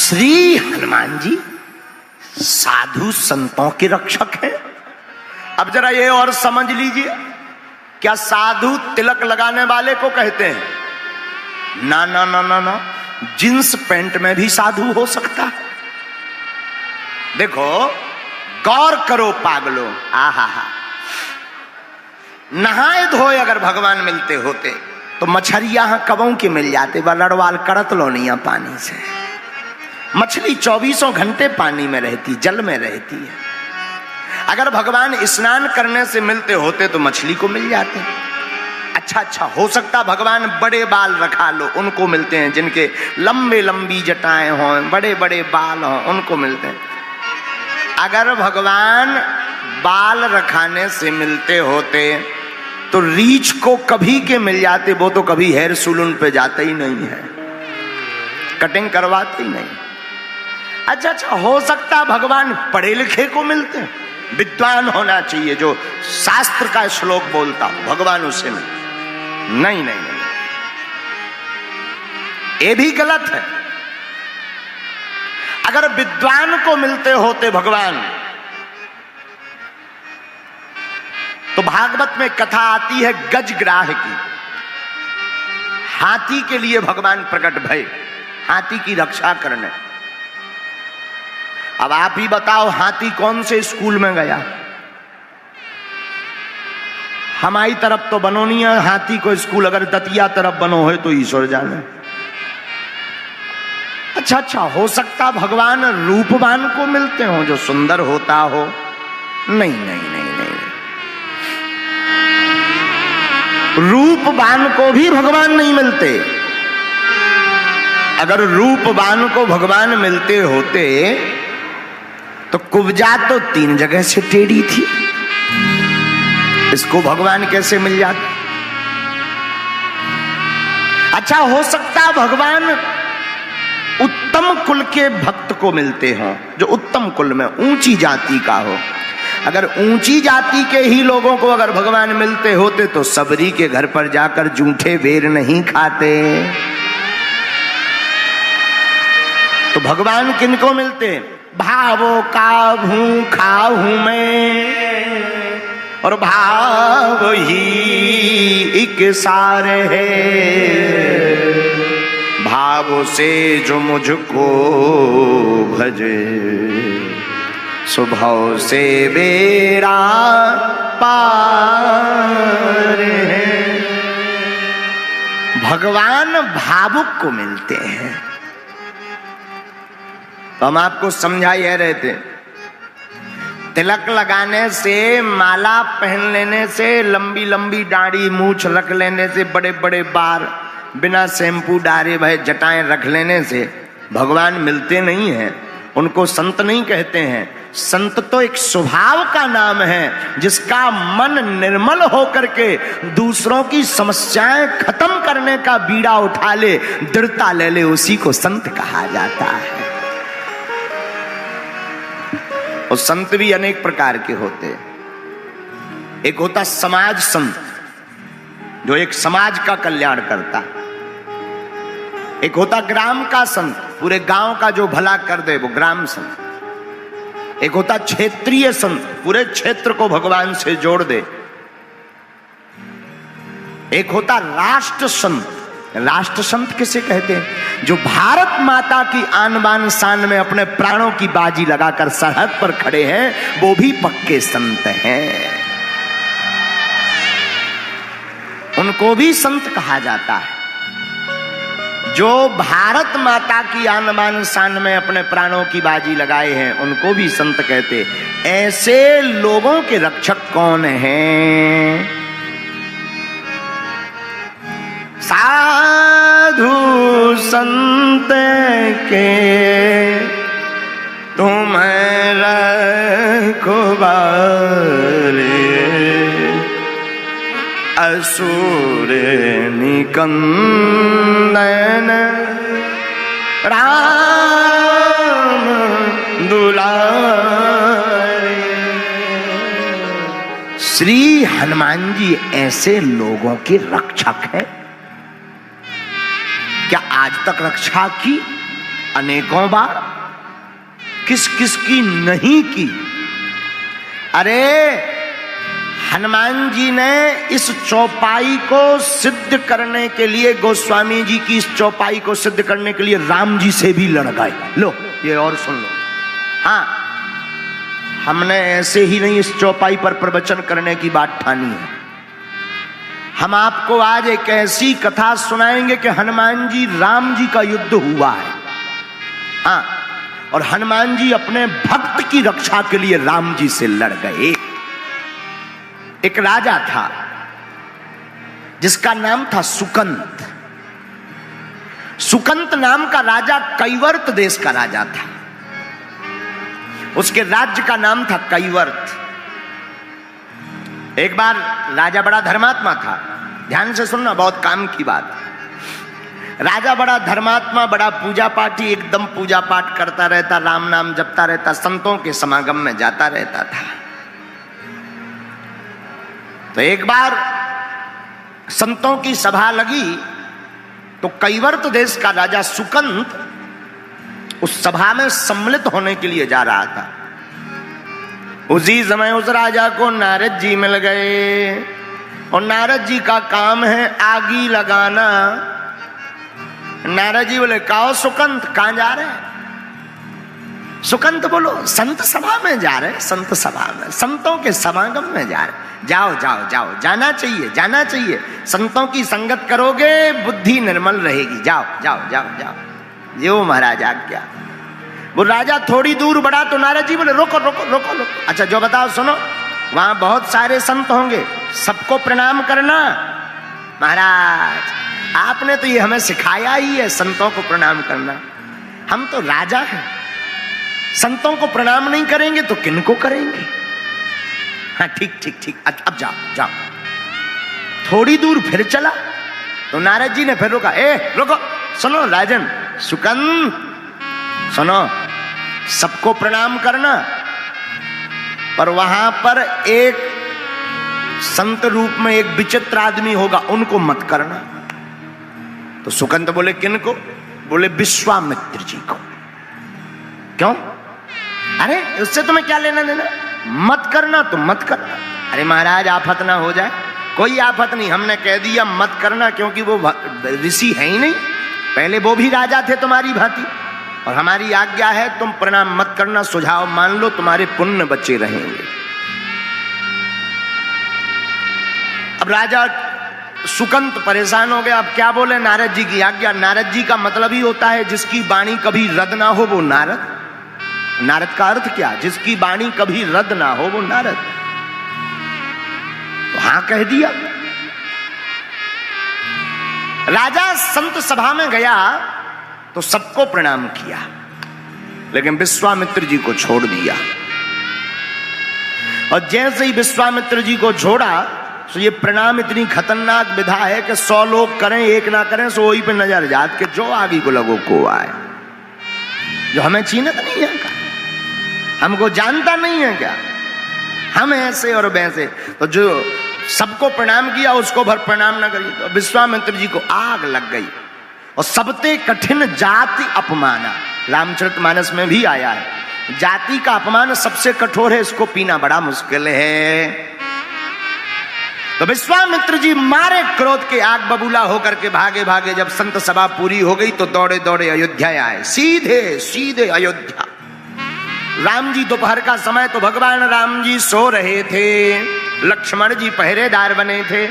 श्री हनुमान जी साधु संतों के रक्षक हैं। अब जरा ये और समझ लीजिए, क्या साधु तिलक लगाने वाले को कहते हैं? ना ना ना ना ना, जींस पैंट में भी साधु हो सकता है। देखो, गौर करो पागलो, आहा हा, नहाए धोए अगर भगवान मिलते होते तो मछरिया कबों के मिल जाते, लड़वाल करत लो नहीं पानी से। मछली 24 घंटे पानी में रहती, जल में रहती है। अगर भगवान स्नान करने से मिलते होते तो मछली को मिल जाते। अच्छा, हो सकता भगवान बड़े बाल रखा लो, उनको मिलते हैं, जिनके लंबे लंबी जटाएं हों, बड़े बड़े बाल हों, उनको मिलते हैं। अगर भगवान बाल रखाने से मिलते होते तो रीछ को कभी के मिल जाते, वो तो कभी हेयर सैलून पे जाते ही नहीं है, कटिंग करवाते ही नहीं। अच्छा, हो सकता भगवान पढ़े लिखे को मिलते हैं, विद्वान होना चाहिए, जो शास्त्र का श्लोक बोलता हो, भगवान उसे मिलते। नहीं, ये भी गलत है। अगर विद्वान को मिलते होते भगवान, तो भागवत में कथा आती है गजग्राह की। हाथी के लिए भगवान प्रकट भय, हाथी की रक्षा करने। अब आप ही बताओ, हाथी कौन से स्कूल में गया? हमारी तरफ तो बनो नहीं है हाथी को स्कूल, अगर दतिया तरफ बनो है तो ईश्वर जाने। अच्छा, हो सकता भगवान रूपवान को मिलते हो, जो सुंदर होता हो। नहीं, रूपवान को भी भगवान नहीं मिलते। अगर रूपवान को भगवान मिलते होते तो कुब्जा तो 3 जगह से टेढ़ी थी, इसको भगवान कैसे मिल जाते? अच्छा, हो सकता भगवान उत्तम कुल के भक्त को मिलते हो, जो उत्तम कुल में ऊंची जाति का हो। अगर ऊंची जाति के ही लोगों को अगर भगवान मिलते होते तो सबरी के घर पर जाकर जूठे बेर नहीं खाते। तो भगवान किनको मिलते? भावों का भूखा हूं मैं और भाव ही एक सार है, भाव से जो मुझको भजे स्वभाव से बेड़ा पार है। भगवान भावुक को मिलते हैं। तो हम आपको समझा ही रहे थे, तिलक लगाने से, माला पहन लेने से, लंबी लंबी दाढ़ी मूछ रख लेने से, बड़े बड़े बाल, बिना शैम्पू डारे भय जटाएं रख लेने से भगवान मिलते नहीं हैं। उनको संत नहीं कहते हैं। संत तो एक स्वभाव का नाम है, जिसका मन निर्मल होकर के दूसरों की समस्याएं खत्म करने का बीड़ा उठा ले, दृढ़ता ले ले, उसी को संत कहा जाता है। और संत भी अनेक प्रकार के होते हैं। एक होता समाज संत, जो एक समाज का कल्याण करता। एक होता ग्राम का संत, पूरे गांव का जो भला कर दे, वो ग्राम संत। एक होता क्षेत्रीय संत, पूरे क्षेत्र को भगवान से जोड़ दे। एक होता राष्ट्र संत। राष्ट्र संत किसे कहते हैं? जो भारत माता की आन बान शान में अपने प्राणों की बाजी लगाकर सरहद पर खड़े हैं, वो भी पक्के संत हैं। उनको भी संत कहा जाता है। जो भारत माता की आन बान शान में अपने प्राणों की बाजी लगाए हैं, उनको भी संत कहते। ऐसे लोगों के रक्षक कौन हैं? साधु संत के तुम रखवारे, असुर निकंदन राम दुलारे। श्री हनुमान जी ऐसे लोगों के रक्षक हैं। क्या आज तक रक्षा की? अनेकों बार, किस किस की नहीं की। अरे हनुमान जी ने इस चौपाई को सिद्ध करने के लिए, गोस्वामी जी की इस चौपाई को सिद्ध करने के लिए राम जी से भी लड़ गए। लो ये और सुन लो। हाँ, हमने ऐसे ही नहीं इस चौपाई पर प्रवचन करने की बात ठानी है। हम आपको आज एक ऐसी कथा सुनाएंगे कि हनुमान जी राम जी का युद्ध हुआ है। हाँ, और हनुमान जी अपने भक्त की रक्षा के लिए राम जी से लड़ गए। एक राजा था जिसका नाम था सुकंत। सुकंत नाम का राजा कैवर्त देश का राजा था। उसके राज्य का नाम था कैवर्त। एक बार राजा बड़ा धर्मात्मा था। ध्यान से सुनना, बहुत काम की बात। राजा बड़ा धर्मात्मा, बड़ा पूजा पाठी, एकदम पूजा पाठ करता रहता, राम नाम जपता रहता, संतों के समागम में जाता रहता था। तो एक बार संतों की सभा लगी तो कैवर्त देश का राजा सुकंत उस सभा में सम्मिलित होने के लिए जा रहा था। उसी समय उस राजा को नारद जी मिल गए और नारद जी का काम है आगी लगाना। नारद जी बोले, कहो सुकंत, कहां जा रहे हैं? सुकंत बोलो, संत सभा में जा रहे, संत सभा में, संतों के समागम में जा रहे। जाओ जाओ जाओ, जाना चाहिए, जाना चाहिए। संतों की संगत करोगे बुद्धि निर्मल रहेगी। जाओ जाओ जाओ जाओ। यो महाराज आज्ञा। वो राजा थोड़ी दूर बढ़ा तो नारद जी बोले, रोको रोको रोको रोको। अच्छा जो बताओ, सुनो, वहां बहुत सारे संत होंगे, सबको प्रणाम करना। महाराज आपने तो ये हमें सिखाया ही है, संतों को प्रणाम करना। हम तो राजा हैं, संतों को प्रणाम नहीं करेंगे तो किनको करेंगे? हाँ ठीक ठीक ठीक, अब जाओ जाओ। थोड़ी दूर फिर चला तो नारद जी ने फिर रोका। रुको, सुनो राजन सुकंत, सुनो, सबको प्रणाम करना, पर वहां पर एक संत रूप में एक विचित्र आदमी होगा, उनको मत करना। तो सुकंत बोले, किनको? बोले विश्वामित्र जी को। क्यों? अरे उससे तुम्हें क्या लेना देना? मत करना तो मत करना। अरे महाराज आफत ना हो जाए। कोई आफत नहीं, हमने कह दिया मत करना, क्योंकि वो ऋषि है ही नहीं, पहले वो भी राजा थे तुम्हारी भांति, और हमारी आज्ञा है तुम प्रणाम मत करना। सुझाव मान लो, तुम्हारे पुण्य बचे रहेंगे। अब राजा सुकंत परेशान हो गया। अब क्या बोले? नारद जी की आज्ञा। नारद जी का मतलब ही होता है जिसकी वाणी कभी रद्द ना हो वो नारद। नारद का अर्थ क्या? जिसकी वाणी कभी रद्द ना हो वो नारद। तो हां कह दिया। राजा संत सभा में गया तो सबको प्रणाम किया, लेकिन विश्वामित्र जी को छोड़ दिया। और जैसे ही विश्वामित्र जी को छोड़ा तो ये प्रणाम इतनी खतरनाक विधा है कि 100 लोग करें एक ना करें, सो वही पे नजर जात के जो आगे को लगो को आए। जो हमें चीनत नहीं है क्या? हमको जानता नहीं है क्या? हम ऐसे और वैसे। तो जो सबको प्रणाम किया उसको भर प्रणाम ना करिए। तो विश्वामित्र जी को आग लग गई। और सबते कठिन जाति अपमाना, रामचरितमानस में भी आया है, जाति का अपमान सबसे कठोर है, इसको पीना बड़ा मुश्किल है। तो विश्वामित्र जी मारे क्रोध के आग बबूला होकर के भागे भागे जब संत सभा पूरी हो गई तो दौड़े दौड़े अयोध्या आए, सीधे सीधे अयोध्या। राम जी दोपहर का समय, तो भगवान राम जी सो रहे थे, लक्ष्मण जी पहरेदार बने थे।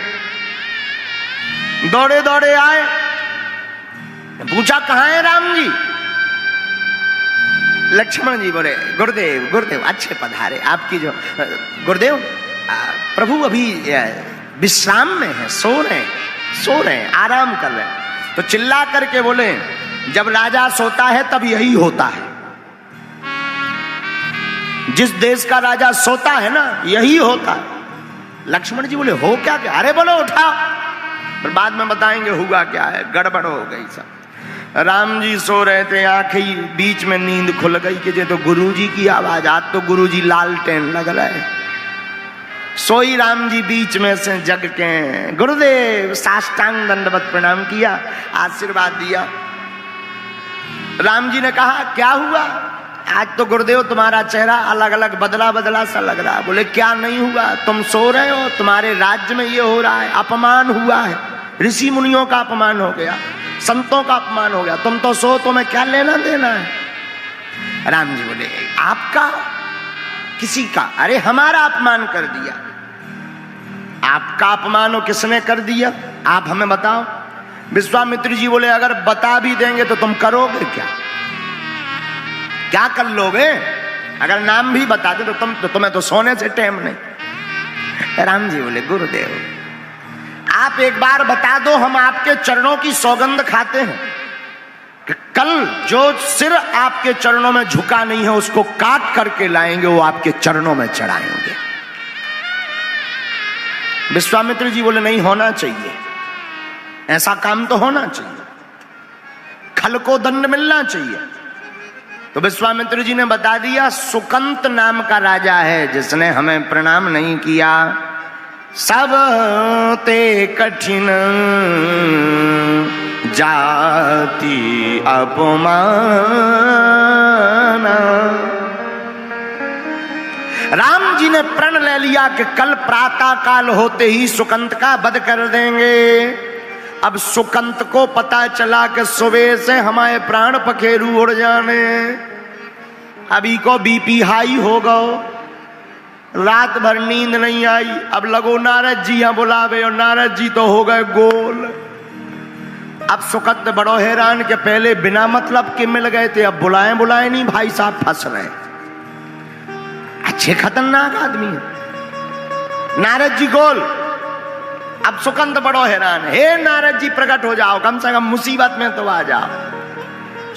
दौड़े दौड़े आए, पूछा कहां है राम जी? लक्ष्मण जी बोले, गुरुदेव गुरुदेव अच्छे पधारे। आपकी जो गुरुदेव प्रभु अभी विश्राम में है, सो रहे हैं, आराम कर रहे हैं। तो चिल्ला करके बोले, जब राजा सोता है तब यही होता है। जिस देश का राजा सोता है ना, यही होता है। लक्ष्मण जी बोले, हो क्या क्या? अरे बोलो उठाओ, फिर बाद में बताएंगे हुआ क्या है। गड़बड़ हो गई सब। राम जी सो रहे थे, आंखें बीच में नींद खुल गई कि ये तो गुरु जी की आवाज। आज तो गुरु जी लालटेन लग रहे। सोई राम जी बीच में से जग के, गुरुदेव साष्टांग दंडवत प्रणाम किया, आशीर्वाद दिया। राम जी ने कहा क्या हुआ, आज तो गुरुदेव तुम्हारा चेहरा अलग अलग बदला बदला सा लग रहा है। बोले क्या नहीं हुआ, तुम सो रहे हो, तुम्हारे राज्य में ये हो रहा है, अपमान हुआ है, ऋषि मुनियों का अपमान हो गया, संतों का अपमान हो गया, तुम तो सो, तुम्हें क्या लेना देना है। राम जी बोले आपका किसी का, अरे हमारा अपमान कर दिया। आपका अपमान हो किसने कर दिया, आप हमें बताओ। विश्वामित्र जी बोले अगर बता भी देंगे तो तुम करोगे क्या, क्या कर लोगे, अगर नाम भी बता दे तो तुम्हें तो सोने से टाइम नहीं। राम जी बोले गुरुदेव आप एक बार बता दो, हम आपके चरणों की सौगंध खाते हैं कि कल जो सिर आपके चरणों में झुका नहीं है उसको काट करके लाएंगे, वो आपके चरणों में चढ़ाएंगे। विश्वामित्र जी बोले नहीं होना चाहिए, ऐसा काम तो होना चाहिए, खल को दंड मिलना चाहिए। तो विश्वामित्र जी ने बता दिया सुकंत नाम का राजा है जिसने हमें प्रणाम नहीं किया, सब ते कठिन जाति अपमान। राम जी ने प्रण ले लिया कि कल प्रातः काल होते ही सुकंत का वध कर देंगे। अब सुकंत को पता चला कि सुबह से हमारे प्राण पखेरु उड़ जाने, अभी को बीपी हाई हो गो, रात भर नींद नहीं आई। अब लगो नारद जी यहाँ बुलावे और नारद जी तो हो गए गोल। अब सुकंत बड़ो हैरान के पहले बिना मतलब के मिल गए थे, अब बुलाए बुलाए नहीं भाई साहब फंस रहे, अच्छे खतरनाक आदमी है। नारद जी गोल। अब सुकंत बड़ो हैरान, हे नारद जी प्रकट हो जाओ, कम से कम मुसीबत में तो आ जाओ।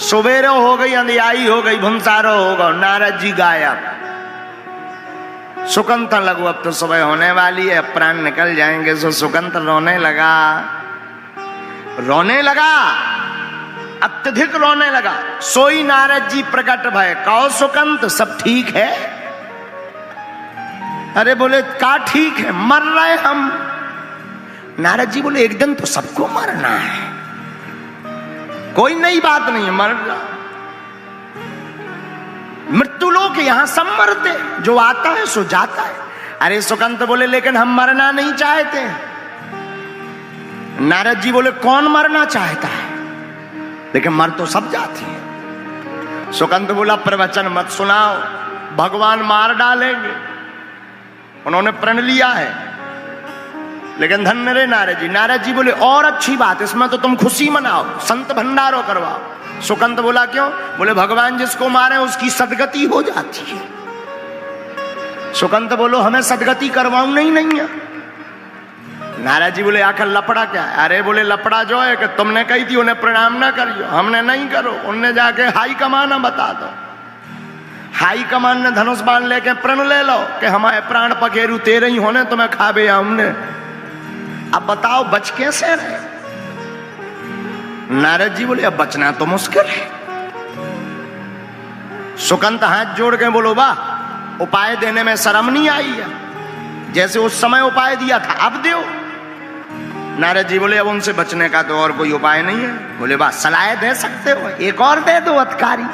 सवेरे हो गई, अंधियाई हो गई, भंसारो हो गया, नारद जी गायब। सुकंत लगो अब तो सुबह होने वाली है, प्राण निकल जाएंगे। सो सुकंत रोने लगा, रोने लगा, अत्यधिक रोने लगा। सोई नारद जी प्रकट भय, कहो सुकंत सब ठीक है। अरे बोले का ठीक है, मर रहे हम। नारद जी बोले एक दिन तो सबको मरना है, कोई नई बात नहीं है, मर जा। मृत्यु लोक यहां सब मरते, जो आता है सो जाता है। अरे सुकंत बोले लेकिन हम मरना नहीं चाहते। नारद जी बोले कौन मरना चाहता है, लेकिन मर तो सब जाती है। सुकंत बोला प्रवचन मत सुनाओ, भगवान मार डालेंगे। उन्होंने प्रण लिया है, लेकिन धन्य रे नारद जी। नारद जी बोले और अच्छी बात, इसमें तो तुम खुशी मनाओ, संत भंडारो करवाओ। सुकंत बोला क्यों, बोले भगवान जिसको मारे उसकी सदगति हो जाती है। सुकंत बोलो हमें सदगति करवाऊं नहीं है। नारद जी बोले आखिर लपड़ा क्या है। अरे बोले लपड़ा जो है कि तुमने कही थी उन्हें प्रणाम ना करियो, हमने नहीं करो, उनने जाके हाई कमान बता दो। हाई कमान ने धनुष बाण लेके प्रण ले लो कि हमारे प्राण पखेरु तेरे ही होने, तुम्हें खाबे या हमने। अब बताओ बच कैसे रहे। नारद जी बोले अब बचना तो मुश्किल है। सुकंत हाथ जोड़ के बोलो वाह, उपाय देने में शर्म नहीं आई है, जैसे उस समय उपाय दिया था अब दो। नारद जी बोले अब उनसे बचने का तो और कोई उपाय नहीं है। बोले वाह सलाह दे सकते हो, एक और दे दो अधिकारी,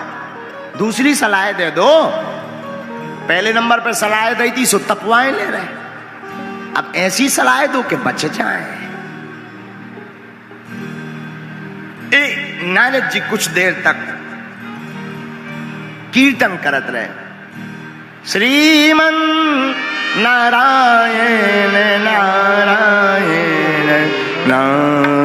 दूसरी सलाह दे दो। पहले नंबर पर सलाह दी थी सो तपवाएं ले रहे, अब ऐसी सलाह दो कि बच जाए। नारद जी कुछ देर तक कीर्तन करत रहे, श्रीमन नारायण नारायण नारायण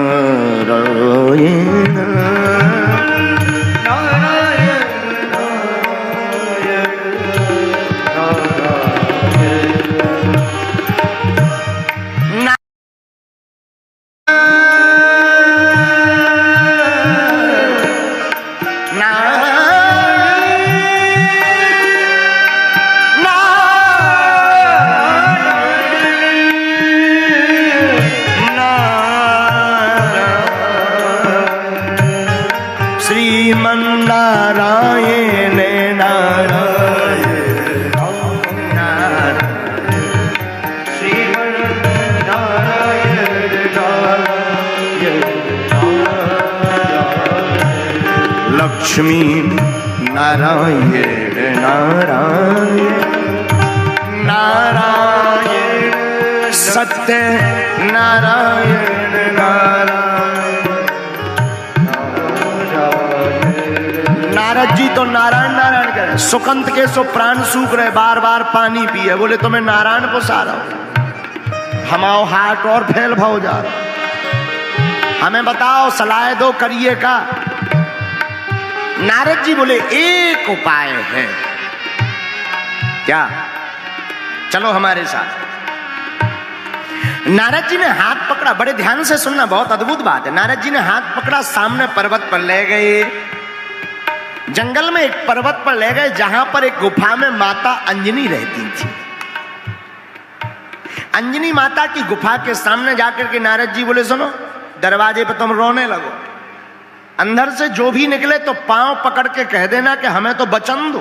लक्ष्मी नारायण नारायण नारायण सत्य नारायण नारायण। नारद जी तो नारायण नारायण कह रहे, सुकंत के सो प्राण सूख रहे, बार बार पानी पिए, बोले तो मैं नारायण को सारा हूं, हमाओ हाथ और फैल भाव जा रहा, हमें बताओ सलाह दो करिए का। नारद जी बोले एक उपाय है। क्या? चलो हमारे साथ। नारद जी ने हाथ पकड़ा, बड़े ध्यान से सुनना, बहुत अद्भुत बात है। नारद जी ने हाथ पकड़ा, सामने पर्वत पर ले गए, जंगल में एक पर्वत पर ले गए जहां पर एक गुफा में माता अंजनी रहती थी। अंजनी माता की गुफा के सामने जाकर के नारद जी बोले सुनो, दरवाजे पे तुम रोने लगो, अंदर से जो भी निकले तो पांव पकड़ के कह देना कि हमें तो वचन दो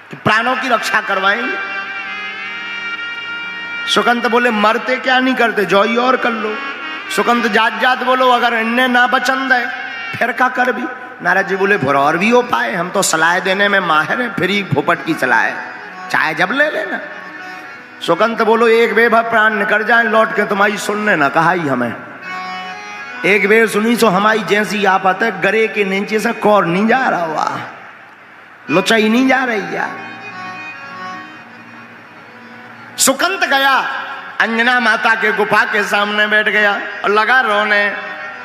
कि प्राणों की रक्षा करवाएंगे। सुकंत बोले मरते क्या नहीं करते, जो ही और कर लो। सुकंत जात जात बोलो, अगर इन्हें ना वचन दे फिर का कर भी। नारद जी बोले फिर और भी हो पाए, हम तो सलाह देने में माहिर है, फिर ही फोपट की सलाह है, चाहे जब ले लेना। सुकंत बोलो एक बेभा प्राण निकल जाए लौट के तुम्हारी सुनने ना कहा ही हमें, एक बेर सुनी सो हमारी जैसी आपत है, गरे के नीचे से कौर नहीं जा रहा हुआ, लुचाई नहीं जा रही है। सुकंत गया, अंजना माता के गुफा के सामने बैठ गया और लगा रोने।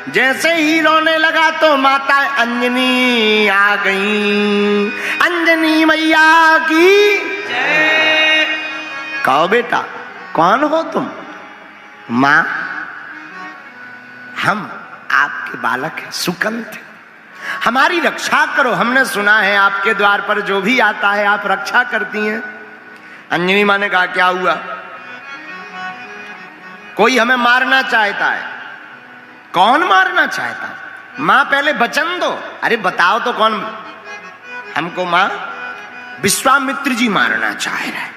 जैसे ही रोने लगा तो माता अंजनी आ गई। अंजनी मैया की जय। कहो बेटा कौन हो तुम? मां हम आपके बालक हैं सुकंत, हमारी रक्षा करो, हमने सुना है आपके द्वार पर जो भी आता है आप रक्षा करती हैं। अंजनी मां ने कहा क्या हुआ? कोई हमें मारना चाहता है। कौन मारना चाहता? मां पहले वचन दो। अरे बताओ तो कौन? हमको मां विश्वामित्र जी मारना चाह रहे हैं।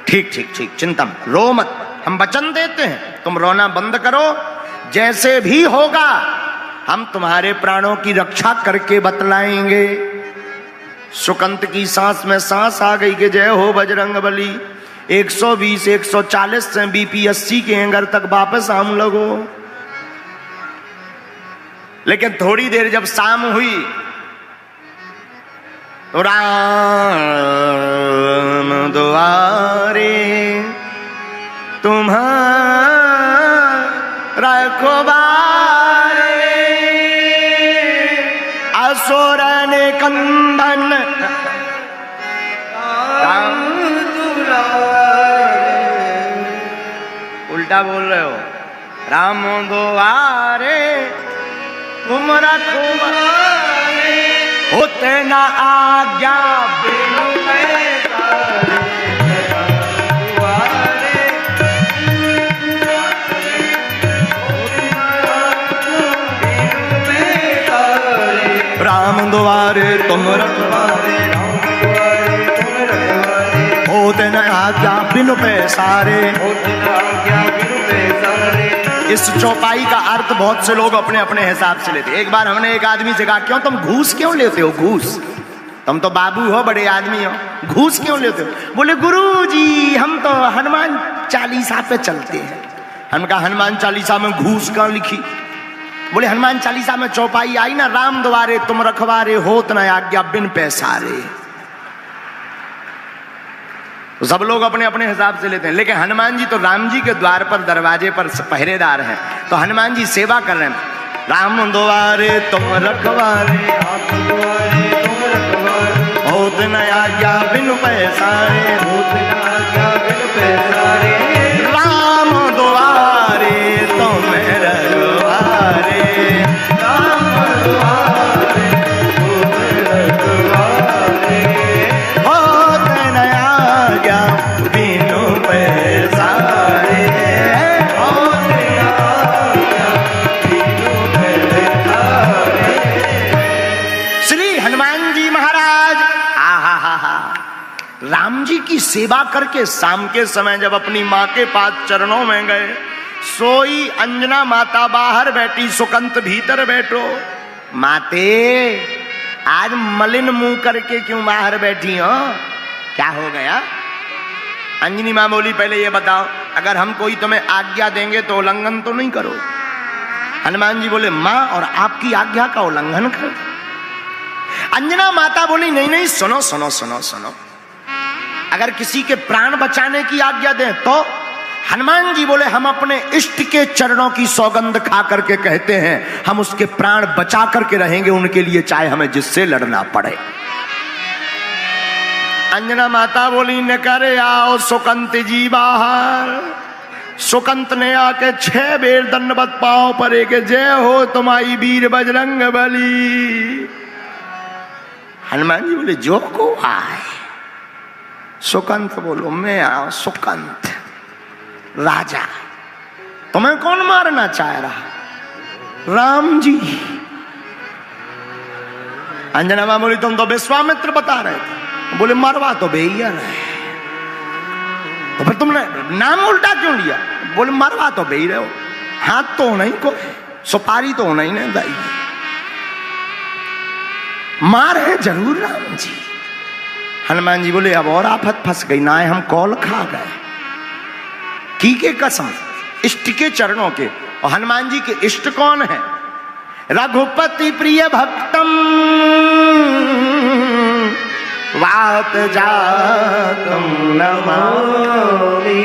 ठीक ठीक ठीक, चिंता मत, रो मत, हम वचन देते हैं, तुम रोना बंद करो, जैसे भी होगा हम तुम्हारे प्राणों की रक्षा करके बतलाएंगे। सुकंत की सांस में सांस आ गई कि जय हो बजरंगबली। 120 140 से बीपी 80 के एंगर तक वापस हम लगो। लेकिन थोड़ी देर जब शाम हुई तो राम दुआरे तुम्हारा रखवारे, असुरन कंदन राम दुलारे। उल्टा बोल रहे हो। राम दुआरे तुम रखवारे, होते ना आज्ञा बिनु पैसारे। राम द्वारे तुम रखवारे, होते न आज्ञा बिनु पैसारे। इस चौपाई का अर्थ बहुत से लोग अपने अपने हिसाब से लेते। एक बार हमने एक आदमी से कहा क्यों तुम घूस क्यों लेते हो? घूस, तुम तो बाबू हो, बड़े आदमी हो, घूस क्यों लेते हो? बोले गुरुजी हम तो हनुमान चालीसा पे चलते हैं। हम कहा हनुमान चालीसा में घूस कहाँ लिखी? बोले हनुमान चालीसा में चौपाई आई ना, राम द्वारे तुम रखवारे, होत न आज्ञा बिन पैसारे। तो सब लोग अपने अपने हिसाब से लेते हैं, लेकिन हनुमान जी तो राम जी के द्वार पर दरवाजे पर पहरेदार हैं, तो हनुमान जी सेवा कर रहे हैं। राम द्वारे तुम रखवारे, होत न आज्ञा बिन पैसारे, होत न आज्ञा बिन पैसारे। राम द्वारे तुम रखवारे, राम द्वारे तुम रखवारे, होत न आज्ञा बिनु पैसारे, होत न आज्ञा बिनु पैसारे। श्री हनुमान जी महाराज राम जी की सेवा करके शाम के समय जब अपनी मां के पास चरणों में गए, सोई अंजना माता बाहर बैठी, सुकंत भीतर बैठो। माते आज मलिन मुंह करके क्यों बाहर बैठी हो, क्या हो गया? अंजनी मां बोली पहले ये बताओ, अगर हम कोई तुम्हें आज्ञा देंगे तो उल्लंघन तो नहीं करो? हनुमान जी बोले मां और आपकी आज्ञा का उल्लंघन कर? अंजना माता बोली नहीं नहीं, सुनो सुनो सुनो सुनो, अगर किसी के प्राण बचाने की आज्ञा दें तो? हनुमान जी बोले हम अपने इष्ट के चरणों की सौगंध खा करके कहते हैं हम उसके प्राण बचा करके रहेंगे उनके लिए, चाहे हमें जिससे लड़ना पड़े। अंजना माता बोली न करे आओ सुकंत जी बाहर। सुकंत ने आके 6 बेर दंडवत पांव परे के जय हो तुम्हारी वीर बजरंग बली। हनुमान जी बोले जो को आए। सुकंत बोलो मैं आओ सुकंत राजा, तुम्हें कौन मारना चाह रहा? राम जी। अंजना मां बोली तुम तो विश्वामित्र बता रहे थे। बोले मरवा तो भैया है, तो फिर तुमने नाम उल्टा क्यों लिया? बोले मरवा तो भई रहे हो, हाथ तो नहीं को, सुपारी तो नहीं ने दाई, मार है जरूर राम जी। हनुमान जी बोले अब और आफत फंस गई ना, हम कौल खा गए की के कसम इष्ट के चरणों के। और हनुमान जी के इष्ट कौन है? रघुपति प्रिय भक्तम वात जातम नमामि।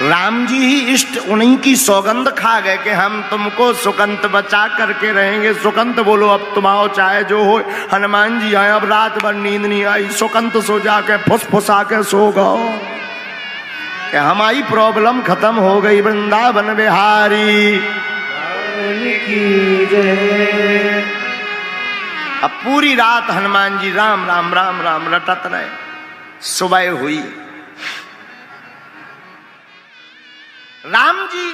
राम जी ही इष्ट, उन्हीं की सौगंध खा गए कि हम तुमको सुकंत बचा करके रहेंगे। सुकंत बोलो अब तुम आओ चाहे जो हो। हनुमान जी आए, अब रात भर नींद नहीं आई। सुकंत सो जाके फुसफुसा के सो गओ कि हमारी प्रॉब्लम खत्म हो गई। वृंदावन बिहारी की जय। अब पूरी रात हनुमान जी राम राम राम राम रटत रहे। सुबह हुई, राम जी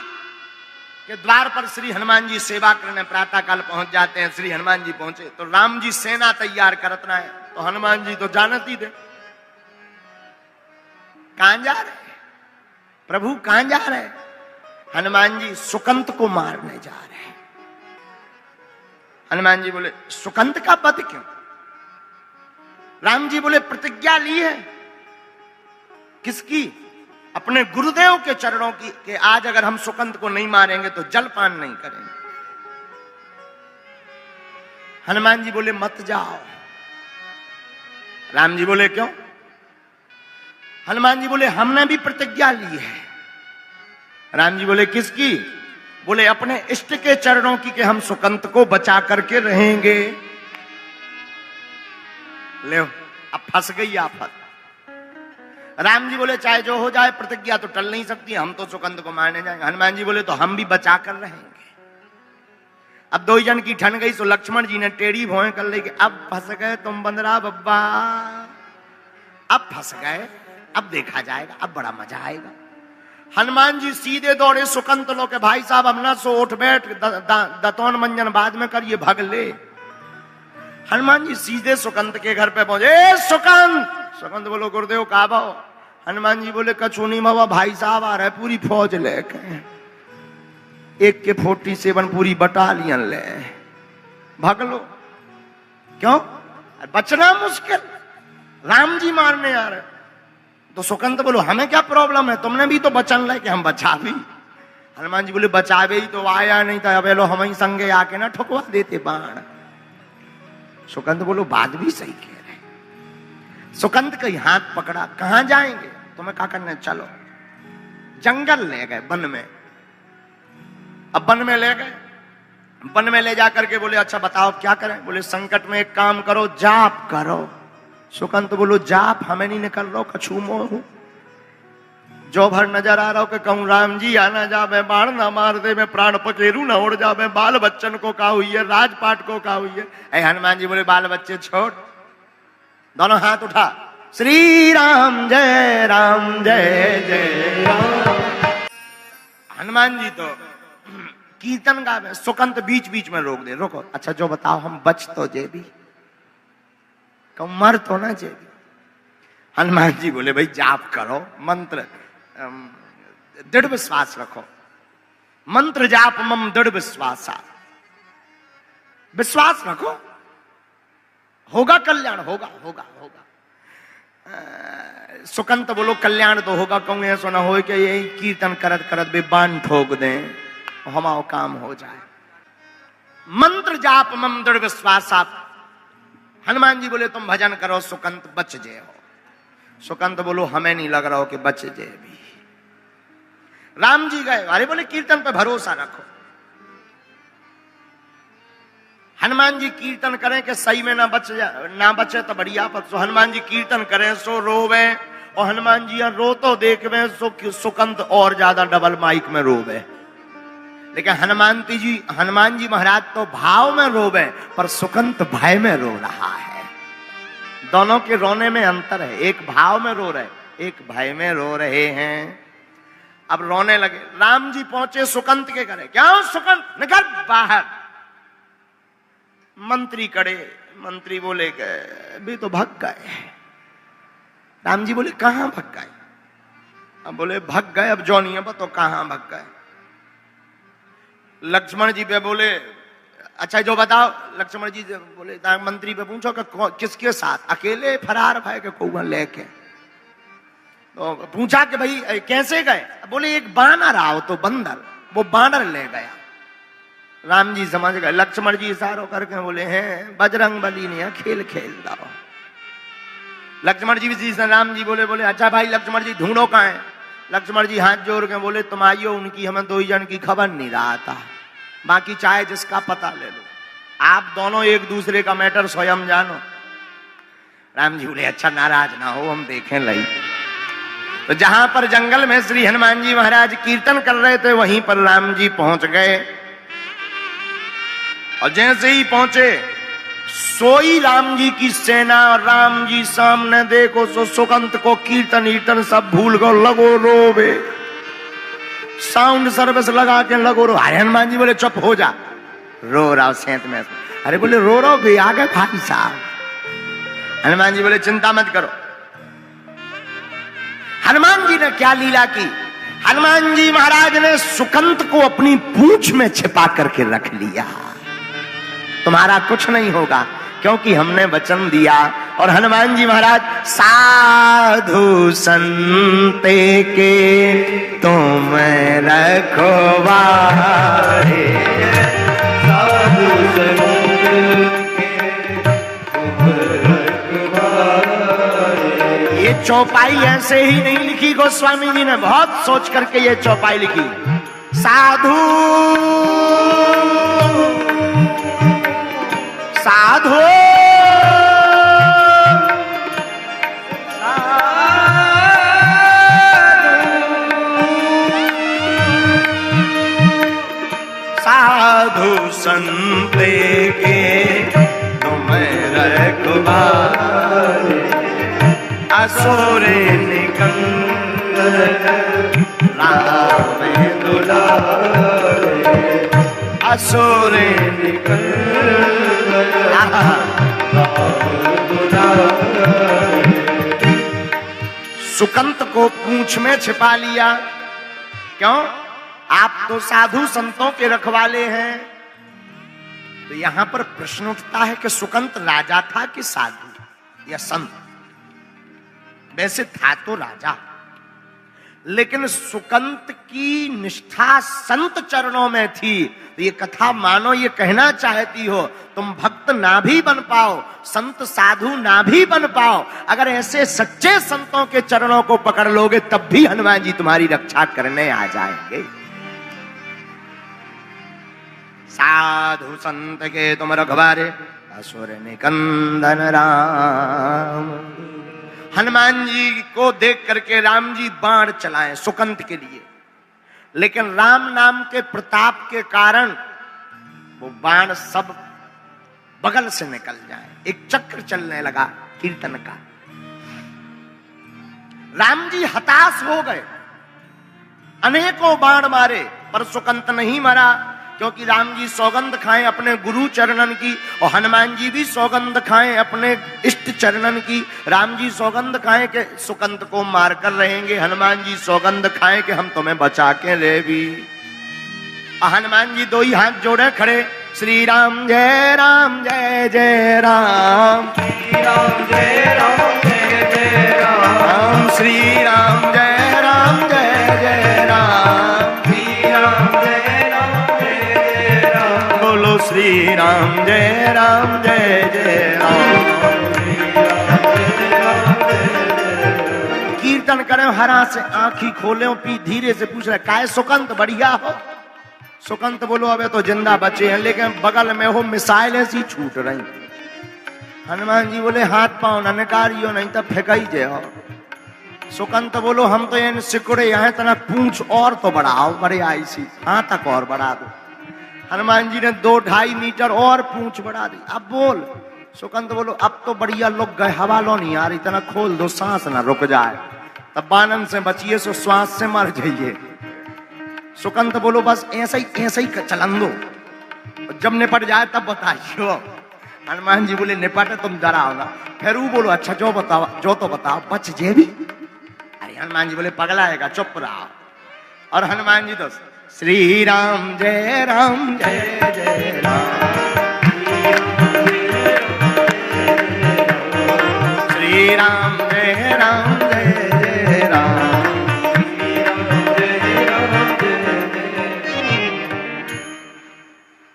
के द्वार पर श्री हनुमान जी सेवा करने प्रातः काल पहुंच जाते हैं। श्री हनुमान जी पहुंचे तो राम जी सेना तैयार करत रहे। तो हनुमान जी तो जानत ही थे कहां जा रहे प्रभु, कहां जा रहे? हनुमान जी सुकंत को मारने जा रहे हैं। हनुमान जी बोले सुकंत का वध क्यों? राम जी बोले प्रतिज्ञा ली है। किसकी? अपने गुरुदेव के चरणों की, कि आज अगर हम सुकंत को नहीं मारेंगे तो जलपान नहीं करेंगे। हनुमान जी बोले मत जाओ। राम जी बोले क्यों? हनुमान जी बोले हमने भी प्रतिज्ञा ली है। राम जी बोले किसकी? बोले अपने इष्ट के चरणों की, कि हम सुकंत को बचा करके रहेंगे। ले अब फंस गई आफत। राम जी बोले चाहे जो हो जाए, प्रतिज्ञा तो टल नहीं सकती, हम तो सुकंत को मारने जाएंगे। हनुमान जी बोले तो हम भी बचा कर रहेंगे। अब 2 जन की ठन गई तो लक्ष्मण जी ने टेढ़ी भौं कर ली कि अब फंस गए तुम बंदरा बब्बा, अब फंस गए, अब देखा जाएगा, अब बड़ा मजा आएगा। हनुमान जी सीधे दौड़े सुकंत लो के भाई साहब हम ना सो, उठ बैठ, दतौन मंजन बाद में कर, ये भाग ले। हनुमान जी सीधे सुकंत के घर पे पहुंचे। सुकंत, सुकंत बोलो गुरुदेव का भाव। हनुमान जी बोले कचूनी बाबा भाई साहब आ रहे पूरी फौज लेके, 1 के 47 पूरी बटालियन ले, भाग लो। क्यों? बचना मुश्किल, राम जी मारने आ रहे। तो सुकंत बोलो हमें क्या प्रॉब्लम है, तुमने भी तो वचन ले कि हम बचा भी। हनुमान जी बोले बचावे ही तो आया, नहीं था अब लो हम ही संगे आके ना ठुकवा देते बाण। सुकंत बोलो बात भी सही कह रहे। सुकंत का हाथ पकड़ा, कहां जाएंगे? तुम्हें क्या करना है? चलो। जंगल ले गए, वन में। अब वन में ले गए, वन में ले जाकर के बोले अच्छा बताओ क्या करें? बोले संकट में एक काम करो, जाप करो। सुकंत बोलो जाप हमें नहीं निकल रहा, कछू मोह जो भर नजर आ रहा हो कि कहूं राम जी आना जावे, बाण ना मार दे, मैं प्राण पकेरू ना उड़ जावे, बाल बच्चन को का हुई है, राजपाट को का हुई है। ऐ हनुमान जी बोले बाल बच्चे छोड़, दोनों हाथ उठा, श्री राम जय जय राम। हनुमान जी तो कीर्तन गावे, सुकंत बीच बीच में रोक दे, रोको अच्छा जो बताओ हम बच तो जे भी, कहूं मर तो ना जे भी। हनुमान जी बोले भाई जाप करो, मंत्र दृढ़ विश्वास रखो, मंत्र जाप मम दृढ़ विश्वासा। विश्वास रखो, होगा कल्याण, होगा होगा होगा। सुकंत बोलो कल्याण तो होगा, कहूँ ऐसा ना हो कि यही कीर्तन करत करत बेबान ठोक दें, हमारा काम हो जाए। मंत्र जाप मम दृढ़ विश्वास आप। हनुमान जी बोले तुम भजन करो सुकंत बच जे हो। सुकंत बोलो हमें नहीं लग रहा हो कि बच जे भी। राम जी गए, अरे बोले कीर्तन पे भरोसा रखो। हनुमान जी कीर्तन करें कि सही में ना बचे तो बढ़िया, पर सो हनुमान जी कीर्तन करें सो रोवे, और हनुमान जी रो तो देखवे सो सुकंत और ज्यादा डबल माइक में रोवे। लेकिन हनुमान जी महाराज तो भाव में रोवे, पर सुकंत भय में रो रहा है। दोनों के रोने में अंतर है, एक भाव में रो रहे, एक भय में रो रहे हैं। अब रोने लगे। राम जी पहुंचे सुकंत के घरे, क्या हो सुकंत निकल बाहर। मंत्री कड़े, मंत्री बोले गए अभी तो भाग गए। राम जी बोले कहां भाग गए? अब बोले भाग गए, अब जो नहीं है तो कहां भाग गए। लक्ष्मण जी पे बोले अच्छा जो बताओ। लक्ष्मण जी बोले मंत्री पे पूछो कि किसके साथ, अकेले फरार भाई के कौआ लेके। तो पूछा कि भाई कैसे गए? बोले एक बानर आओ तो बंदर, वो बानर ले गया। राम जी समझ गए। लक्ष्मण जी इशारों करके बोले हैं बजरंग बली ने खेल खेल रहा। लक्ष्मण जी भी राम जी बोले अच्छा भाई लक्ष्मण जी ढूंढो कहां है? लक्ष्मण जी हाथ जोड़ के बोले तुम आइयो, उनकी हमें दो ही जन की खबर नहीं रहा था, बाकी चाहे जिसका पता ले लो, आप दोनों एक दूसरे का मैटर स्वयं जानो। राम जी बोले अच्छा नाराज ना हो, हम देखें लई। तो जहां पर जंगल में श्री हनुमान जी महाराज कीर्तन कर रहे थे वहीं पर राम जी पहुंच गए। और जैसे ही पहुंचे सोई राम जी की सेना, राम जी सामने देखो सो सुकंत को कीर्तन ईर्तन सब भूल गो, लगो रोवे, साउंड सर्विस लगा के लगो रो। अरे हनुमान जी बोले चुप हो जा, रो रहा सेंत में। अरे बोले रो रो भी आ गए भाई साहब। हनुमान जी बोले चिंता मत करो। हनुमान जी ने क्या लीला की? हनुमान जी महाराज ने सुकंत को अपनी पूंछ में छिपा करके रख लिया। तुम्हारा कुछ नहीं होगा क्योंकि हमने वचन दिया। और हनुमान जी महाराज साधु संते के तुम रखवारे, साधु संते के तुम रखवारे। ये चौपाई ऐसे ही नहीं लिखी, गोस्वामी जी ने बहुत सोच करके ये चौपाई लिखी। साधु साधु साधु संते के तुम रखवारे, असुरे निकंदन राम दुलारे, असुरे निकंदन सुकंत को पूंछ में छिपा लिया। क्यों? आप तो साधु संतों के रखवाले हैं। तो यहां पर प्रश्न उठता है कि सुकंत राजा था कि साधु या संत? वैसे था तो राजा, लेकिन सुकंत की निष्ठा संत चरणों में थी। तो ये कथा मानो ये कहना चाहती हो तुम भक्त ना भी बन पाओ, संत साधु ना भी बन पाओ, अगर ऐसे सच्चे संतों के चरणों को पकड़ लोगे तब भी हनुमान जी तुम्हारी रक्षा करने आ जाएंगे। साधु संत के तुम रखवारे, असुर निकंदन राम। हनुमान जी को देख करके राम जी बाण चलाए सुकंत के लिए, लेकिन राम नाम के प्रताप के कारण वो बाण सब बगल से निकल जाए। एक चक्र चलने लगा कीर्तन का। राम जी हताश हो गए, अनेकों बाण मारे पर सुकंत नहीं मरा, क्योंकि राम जी सौगंध खाएं अपने गुरु चरणन की और हनुमान जी भी सौगंध खाएं अपने इष्ट चरणन की। राम जी सौगंध खाएं कि सुकंत को मारकर रहेंगे, हनुमान जी सौगंध खाएं कि हम तुम्हें बचा के ले भी। हनुमान जी दो ही हाथ जोड़े खड़े, श्री राम जय जय राम, श्री राम जय जय राम, श्री राम जय राम, श्री राम जय जय राम, बोलो श्री राम जय जय राम। कीर्तन करें हरा से आंखी खोले पी धीरे से पूछ रहे काय सुकंत बढ़िया हो। सुकंत बोलो अबे तो जिंदा बचे हैं लेकिन बगल में हो मिसाइल ऐसी छूट रही। हनुमान जी बोले हाथ पांव न निकालियो नहीं तो फेंकाई जे हो। सुकंत बोलो हम तो इन सिकुड़े यहाँ तना पूंछ और तो बढ़ाओ, बड़े आई सी हाथ तक और बढ़ा दो। हनुमान जी ने 2-2.5 मीटर और पूंछ बढ़ा दी। अब बोल। सुकंत बोलो अब तो बढ़िया लोग गए, हवा लो नहीं आ रही, तना खोल दो सांस ना रुक जाए, तब बानन से बचिए सो श्वास से मर जाइए। सुकंत बोलो बस ऐसा ही चलन दो, जब निपट जाए तब बताइयो। हनुमान जी बोले निपट तुम डराओ ना। फिर वो बोलो अच्छा जो बताओ, जो तो बताओ बच जे भी। अरे हनुमान जी बोले पगला आएगा चुप रहो। और हनुमान जी तो श्री राम जय जय राम, श्री राम जय जय राम।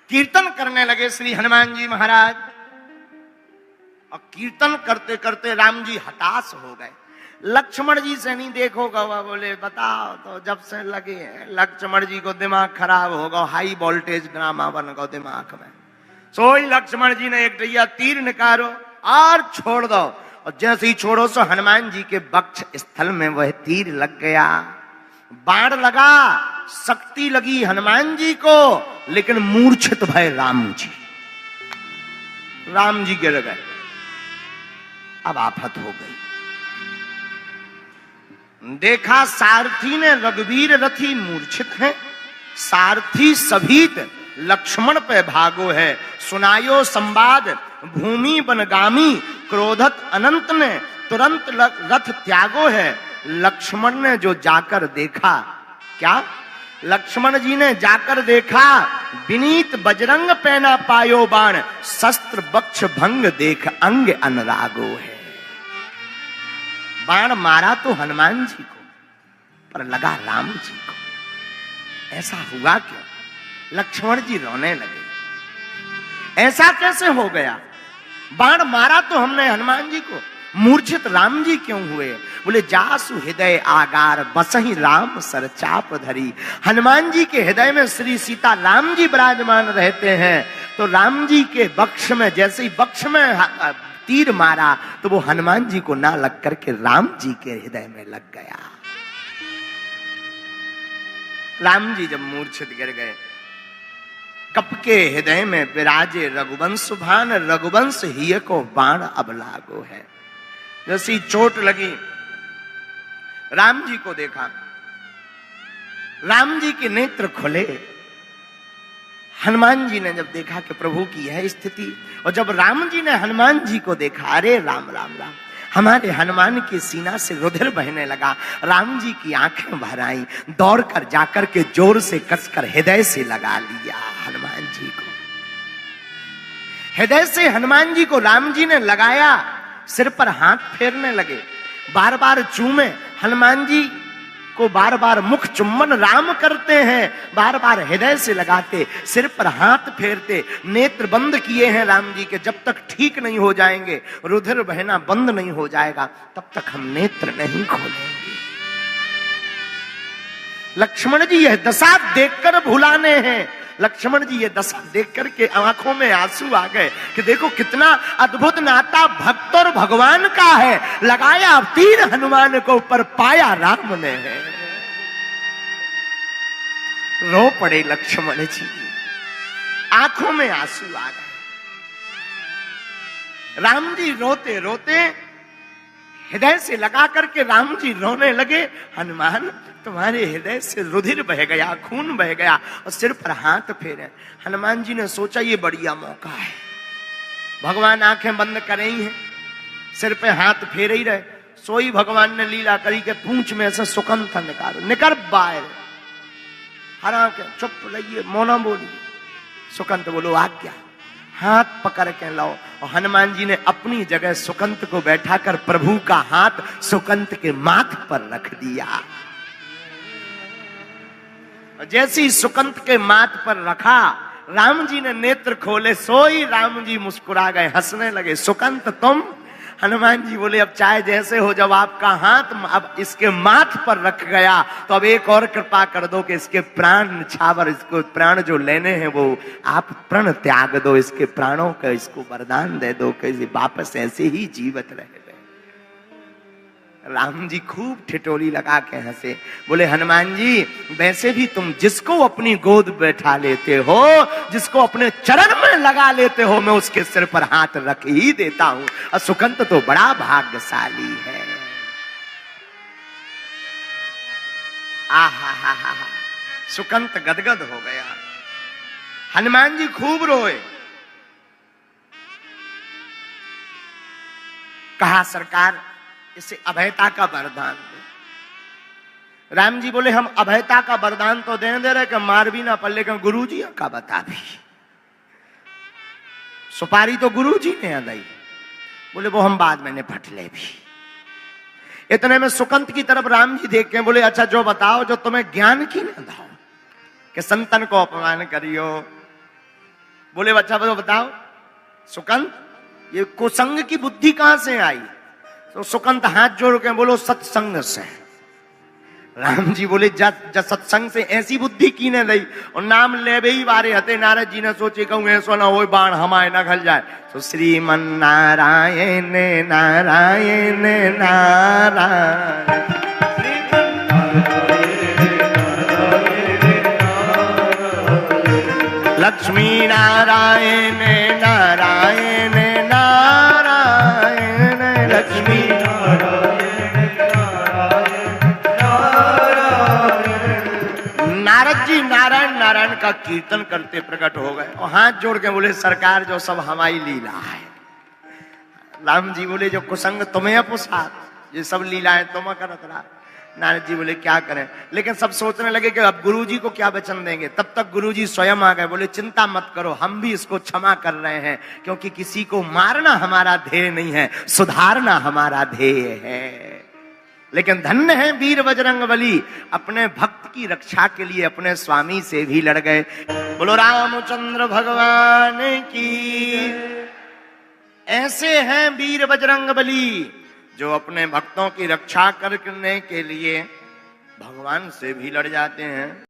कीर्तन करने लगे श्री हनुमान जी महाराज। और कीर्तन करते करते राम जी हताश हो गए। लक्ष्मण जी से नहीं देखोगा, वह बोले बताओ तो जब से लगे हैं। लक्ष्मण जी को दिमाग खराब होगा, हाई वोल्टेज ड्रामा बन गो दिमाग में। सोई लक्ष्मण जी ने एक दैया तीर निकालो और छोड़ दो, और जैसे ही छोड़ो सो हनुमान जी के वक्ष स्थल में वह तीर लग गया। बाण लगा, शक्ति लगी हनुमान जी को, लेकिन मूर्छित भय राम जी। राम जी गिर गए। अब आफत हो गई। देखा सारथी ने रघुवीर रथी मूर्छित है, सारथी सभीत लक्ष्मण पे भागो है। सुनायो संवाद भूमि बनगामी, क्रोधत अनंत ने तुरंत रथ त्यागो है। लक्ष्मण ने जो जाकर देखा, क्या लक्ष्मण जी ने जाकर देखा, विनीत बजरंग पहना पायो बाण, शस्त्र बक्ष भंग देख अंग अनुरागो है। बाण मारा तो हनुमान जी को, पर लगा राम जी को। ऐसा हुआ क्यों? लक्ष्मण जी रोने लगे। ऐसा कैसे हो गया? बाण मारा तो हमने हनुमान जी को, मूर्छित राम जी क्यों हुए? बोले जासु हृदय आगार बसही राम सर चाप धरी। हनुमान जी के हृदय में श्री सीता राम जी विराजमान रहते हैं, तो राम जी के वक्ष में जैसे ही वक्ष में तीर मारा तो वो हनुमान जी को ना लग करके राम जी के हृदय में लग गया। राम जी जब मूर्छित गिर गए, कप के हृदय में विराजे रघुवंश भान, रघुवंश ही को बाण अब लागो है। जैसी चोट लगी, राम जी को देखा, राम जी के नेत्र खुले। हनुमान जी ने जब देखा कि प्रभु की यह स्थिति, और जब राम जी ने हनुमान जी को देखा, अरे राम राम राम, हमारे हनुमान की सीना से रुधिर बहने लगा। राम जी की आंखें भर आई, दौड़ कर जाकर के जोर से कसकर हृदय से लगा लिया हनुमान जी को। हृदय से हनुमान जी को राम जी ने लगाया, सिर पर हाथ फेरने लगे, बार बार चूमे। हनुमान जी को बार बार मुख चुम्बन राम करते हैं, बार बार हृदय से लगाते, सिर पर हाथ फेरते। नेत्र बंद किए हैं राम जी के, जब तक ठीक नहीं हो जाएंगे, रुधिर बहना बंद नहीं हो जाएगा, तब तक हम नेत्र नहीं खोलेंगे। लक्ष्मण जी यह दशा देखकर भुलाने हैं। लक्ष्मण जी ये दशा देख करके आंखों में आंसू आ गए कि देखो कितना अद्भुत नाता भक्त और भगवान का है। लगाया तीर हनुमान को, पर पाया राम ने है। रो पड़े लक्ष्मण जी, आंखों में आंसू आ गए। राम जी रोते रोते हृदय से लगा करके राम जी रोने लगे। हनुमान तुम्हारे हृदय से रुधिर बह गया, खून बह गया, और सिर पर हाथ फेरे। हनुमान जी ने सोचा ये बढ़िया मौका है, भगवान आंखें बंद कर रही हैं, सिर पे हाथ फेरे ही रहे। सोई भगवान ने लीला करी के पूंछ में से सुकंठ निकालो, निकर बाहर, हरा के चुप रहिए, मौना बोलिए। सुकंत बोलो आज्ञा। हाथ पकड़ के लाओ। और हनुमान जी ने अपनी जगह सुकंत को बैठाकर प्रभु का हाथ सुकंत के माथ पर रख दिया। जैसे ही सुकंत के माथ पर रखा, राम जी ने नेत्र खोले, सोई राम जी मुस्कुरा गए, हंसने लगे। सुकंत तुम? हनुमान जी बोले अब चाहे जैसे हो, जब आपका हाथ अब इसके माथ पर रख गया तो अब एक और कृपा कर दो कि इसके प्राण निछावर, इसको प्राण जो लेने हैं वो आप प्रण त्याग दो, इसके प्राणों का इसको वरदान दे दो कि वापस ऐसे ही जीवित रहे। राम जी खूब ठिठोली लगा के हंसे, बोले हनुमान जी वैसे भी तुम जिसको अपनी गोद बैठा लेते हो, जिसको अपने चरण में लगा लेते हो, मैं उसके सिर पर हाथ रख ही देता हूं। और सुकंत तो बड़ा भाग्यशाली है। आहा हा हा, सुकंत गदगद हो गया। हनुमान जी खूब रोए। कहा सरकार इसे अभयता का वरदान दो। राम जी बोले हम अभयता का वरदान तो देने दे रहे कि मार भी ना पर, लेकिन गुरु जी का बता भी। सुपारी तो गुरु जी ने अदाई। बोले वो हम बाद में निपट ले भी। इतने में सुकंत की तरफ राम जी देख के बोले अच्छा जो बताओ जो तुम्हें ज्ञान की ना दाओ कि संतन को अपमान करियो। बोले अच्छा वो बताओ सुकंत ये कुसंग की बुद्धि कहां से आई? तो सुकंत हाथ जोड़ के बोलो सत्संग से। राम जी बोले जब सत्संग से ऐसी बुद्धि की ने दी। और नाम ले भी बारे हते नारद जी ने सोचे कहूं ऐसा ना हो बाण हमारे न घल जाए। तो श्रीमन नारायण नारायण नारायण, लक्ष्मी नारायण नारायण नारायण, लक्ष्मी नारद जी नारायण नारायण का कीर्तन करते प्रकट हो गए और हाथ जोड़ के बोले सरकार जो सब हमारी लीला है। राम जी बोले जो कुसंग तुम्हें अपुसात, ये सब लीलाएं तुम करत रहा। नारद जी बोले क्या करें, लेकिन सब सोचने लगे कि अब गुरुजी को क्या वचन देंगे। तब तक गुरुजी स्वयं आ गए, बोले चिंता मत करो हम भी इसको क्षमा कर रहे हैं, क्योंकि किसी को मारना हमारा ध्येय नहीं है, सुधारना हमारा ध्येय है। लेकिन धन्य है वीर बजरंगबली, अपने भक्त की रक्षा के लिए अपने स्वामी से भी लड़ गए। बोलो रामचंद्र भगवान की। ऐसे हैं वीर बजरंगबली जो अपने भक्तों की रक्षा करने के लिए भगवान से भी लड़ जाते हैं।